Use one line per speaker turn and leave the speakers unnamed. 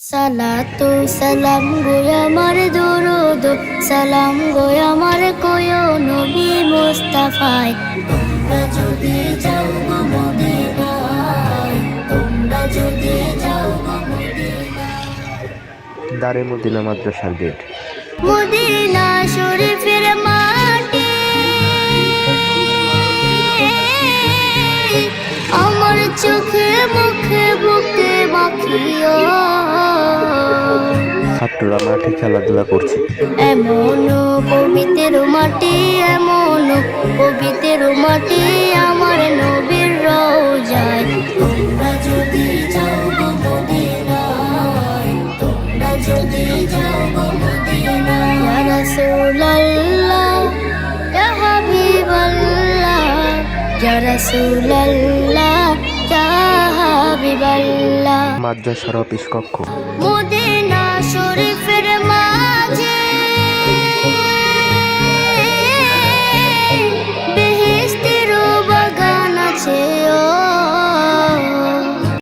সালাতু সালাম গো আমার দরুদ সালাম গো আমার কোয় নবী মুস্তাফায়। তোমরা যদি যাও গো মদিনায়, তোমরা যদি যাও গো মদিনায়।
দারে মদিনা মাদ্রাসার গেট।
মদিনা শরীফের মাটি আমার চোখে মুখে বুকে মাখিও।
ছাত্ররা মাঠে খেলাধুলা করছে।
এমন পবিত্র মাটি, এমন পবিত্র মাটি আমার নবীর রওজায়। তোমরা যদি যাও গো মদিনায়, তোমরা যদি যাও গো মদিনায়। ইয়া রাসূলুল্লাহ ইয়া হাবিবাল্লাহ, ইয়া রাসূলুল্লাহ ইয়া হাবিবাল্লাহ।
মাদ্রাসার অফিস কক্ষ।
মদিনা